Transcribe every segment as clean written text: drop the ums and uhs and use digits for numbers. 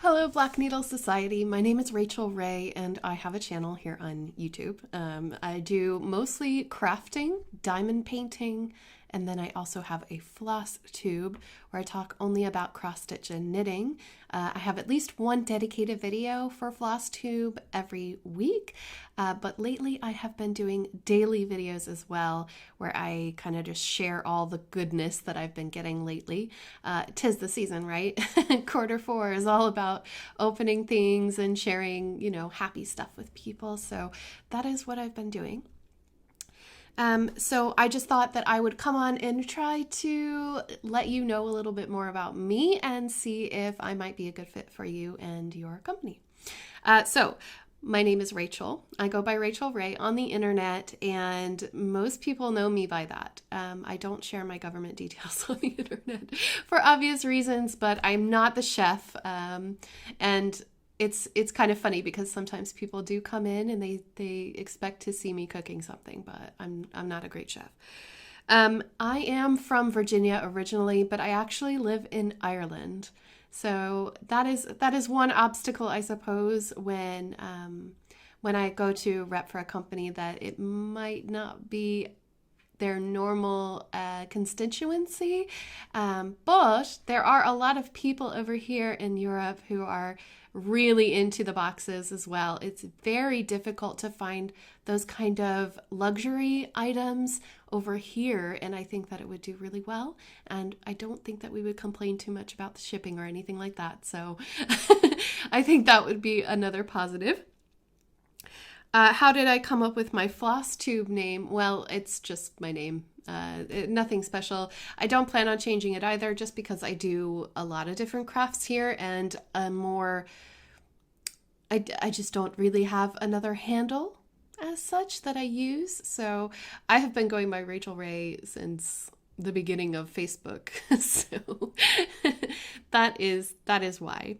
Hello, Black Needle Society. My name is Rachel Ray, and I have a channel here on YouTube. I do mostly crafting, diamond painting, and then I also have a floss tube where I talk only about cross stitch and knitting. I have at least one dedicated video for floss tube every week, but lately I have been doing daily videos as well, where I kind of just share all the goodness that I've been getting lately. 'Tis the season, right? Quarter 4 is all about opening things and sharing, happy stuff with people. So that is what I've been doing. So I just thought that I would come on and try to let you know a little bit more about me and see if I might be a good fit for you and your company. So my name is Rachel. I go by Rachel Ray on the internet, and most people know me by that. I don't share my government details on the internet for obvious reasons, but I'm not the chef. And it's kind of funny because sometimes people do come in and they expect to see me cooking something, but I'm not a great chef. I am from Virginia originally, but I actually live in Ireland. So that is one obstacle, I suppose, when I go to rep for a company, that it might not be their normal constituency. But there are a lot of people over here in Europe who are really into the boxes as well. It's very difficult to find those kind of luxury items over here, and I think that it would do really well. And I don't think that we would complain too much about the shipping or anything like that. So I think that would be another positive. How did I come up with my Flosstube name? Well, it's just my name. Nothing special. I don't plan on changing it either, just because I do a lot of different crafts here, and I just don't really have another handle as such that I use. So I have been going by Rachel Ray since the beginning of Facebook. So that is why.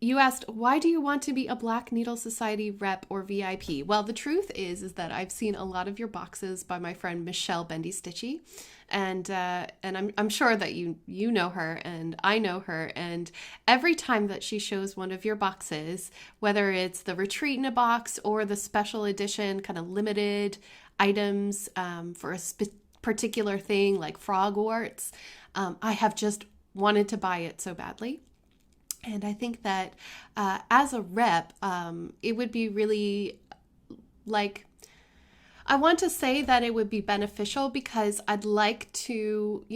You asked, why do you want to be a Black Needle Society rep or VIP? Well, the truth is that I've seen a lot of your boxes by my friend Michelle Bnsociety, and I'm sure that you know her and I know her, and every time that she shows one of your boxes, whether it's the retreat in a box or the special edition kind of limited items for a particular thing like frog warts, I have just wanted to buy it so badly. And I think that as a rep, it would be really, I want to say that it would be beneficial, because I'd like to,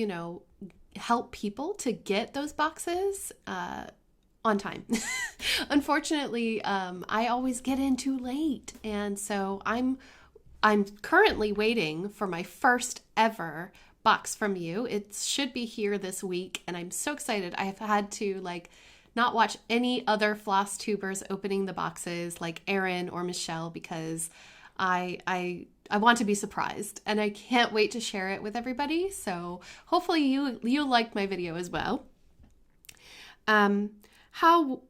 help people to get those boxes on time. Unfortunately, I always get in too late. And so I'm currently waiting for my first ever box from you. It should be here this week, and I'm so excited. I have had to not watch any other floss tubers opening the boxes like Erin or Michelle, because I want to be surprised, and I can't wait to share it with everybody. So hopefully you like my video as well. How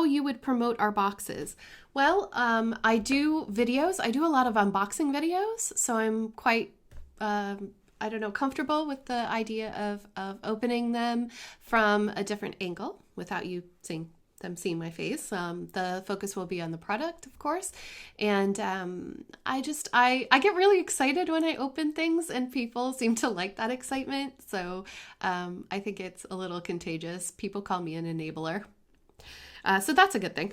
you would promote our boxes? Well, I do videos. I do a lot of unboxing videos, so I'm quite comfortable with the idea of opening them from a different angle without you seeing my face. The focus will be on the product, of course. And I get really excited when I open things, and people seem to like that excitement. So I think it's a little contagious. People call me an enabler. So that's a good thing.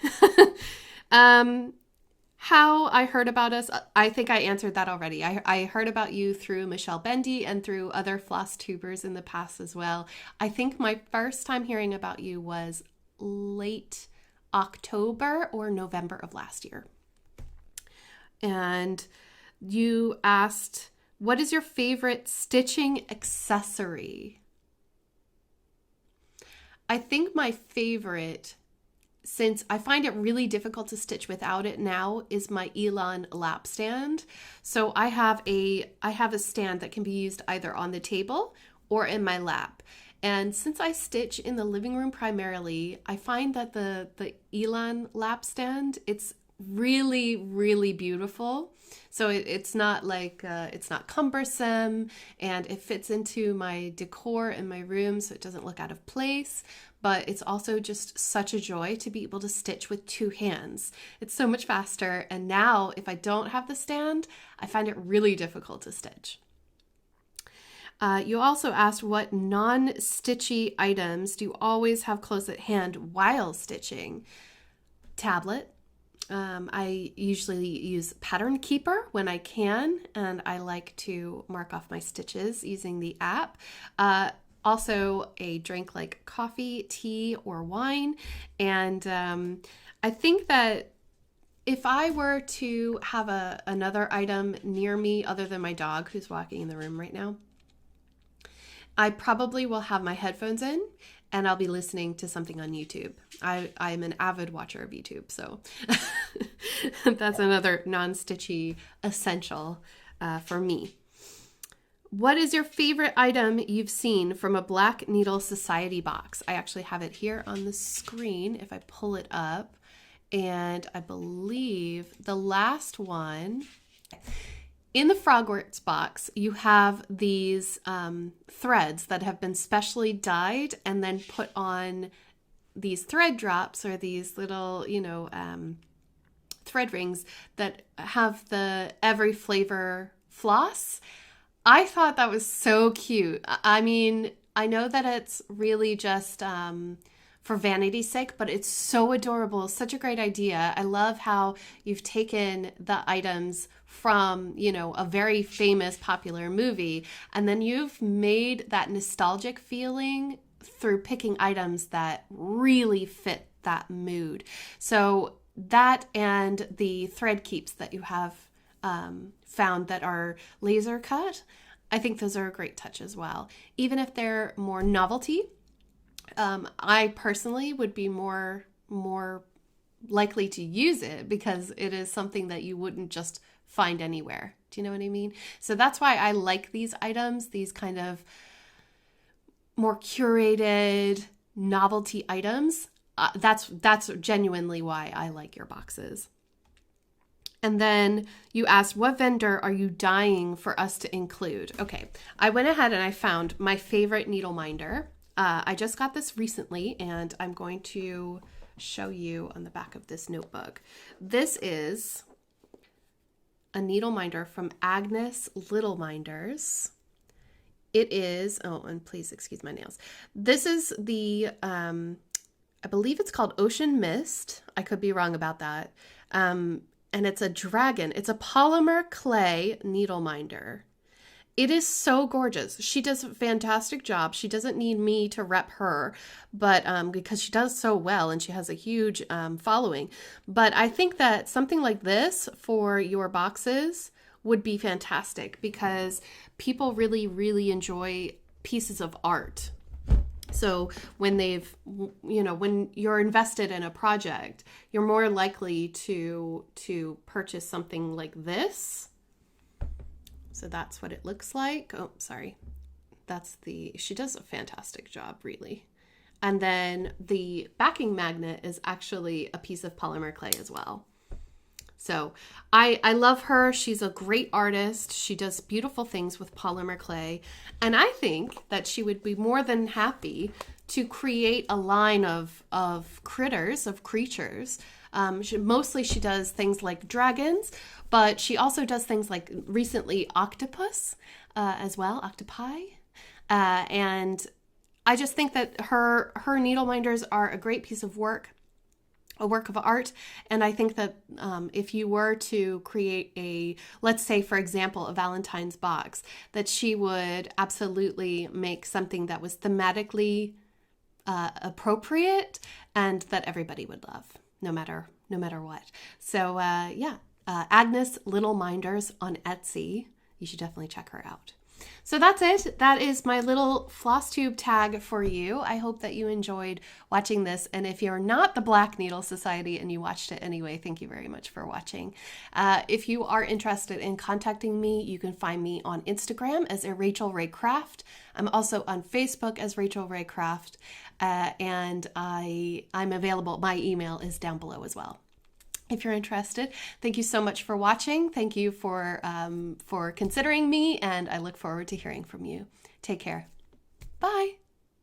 How I heard about us, I think I answered that already. I heard about you through Michelle Bendy and through other floss tubers in the past as well. I think my first time hearing about you was late October or November of last year. And you asked, what is your favorite stitching accessory? I think my favorite, since I find it really difficult to stitch without it now, is my Elan lap stand. So I have a stand that can be used either on the table or in my lap. And since I stitch in the living room primarily, I find that the Elan lap stand, it's really, really beautiful. So it's not like, it's not cumbersome, and it fits into my decor in my room so it doesn't look out of place. But it's also just such a joy to be able to stitch with two hands. It's so much faster. And now if I don't have the stand, I find it really difficult to stitch. You also asked, what non-stitchy items do you always have close at hand while stitching? Tablet. I usually use Pattern Keeper when I can, and I like to mark off my stitches using the app. Also a drink like coffee, tea, or wine. And I think that if I were to have another item near me other than my dog who's walking in the room right now, I probably will have my headphones in and I'll be listening to something on YouTube. I'm an avid watcher of YouTube, so that's another non-stitchy essential for me. What is your favorite item you've seen from a Black Needle Society box? I actually have it here on the screen if I pull it up. And I believe the last one, in the Frogworks box, you have these threads that have been specially dyed and then put on these thread drops, or these little, thread rings that have the every flavor floss. I thought that was so cute. I mean, I know that it's really just for vanity's sake, but it's so adorable. Such a great idea. I love how you've taken the items from, a very famous popular movie, and then you've made that nostalgic feeling through picking items that really fit that mood. So that, and the thread keeps that you have found that are laser cut, I think those are a great touch as well. Even if they're more novelty, I personally would be more likely to use it because it is something that you wouldn't just find anywhere. Do you know what I mean? So that's why I like these items, these kind of more curated novelty items. That's genuinely why I like your boxes. And then you asked, what vendor are you dying for us to include? Okay, I went ahead and I found my favorite needle minder. I just got this recently, and I'm going to show you on the back of this notebook. This is a needle minder from Agnes Little Minders. It is, oh, and please excuse my nails. This is the, I believe it's called Ocean Mist. I could be wrong about that. And it's a dragon. It's a polymer clay needle minder. It is so gorgeous. She does a fantastic job. She doesn't need me to rep her, but because she does so well and she has a huge following. But I think that something like this for your boxes would be fantastic because people really, really enjoy pieces of art. So when when you're invested in a project, you're more likely to purchase something like this. So that's what it looks like. Oh, sorry. She does a fantastic job, really. And then the backing magnet is actually a piece of polymer clay as well. So I love her. She's a great artist. She does beautiful things with polymer clay. And I think that she would be more than happy to create a line of creatures. She does things like dragons, but she also does things like recently octopus as well, octopi. And I just think that her needle minders are a great piece of work. A work of art. And I think that if you were to create let's say, for example, a Valentine's box, that she would absolutely make something that was thematically appropriate and that everybody would love, no matter what. So Agnes Little Minders on Etsy. You should definitely check her out. So that's it. That is my little Flosstube tag for you. I hope that you enjoyed watching this. And if you're not the Black Needle Society and you watched it anyway, thank you very much for watching. If you are interested in contacting me, you can find me on Instagram as Rachel Ray Craft. I'm also on Facebook as Rachel Ray Craft. And I'm available. My email is down below as well. if you're interested. Thank you so much for watching. Thank you for considering me, and I look forward to hearing from you. Take care. Bye.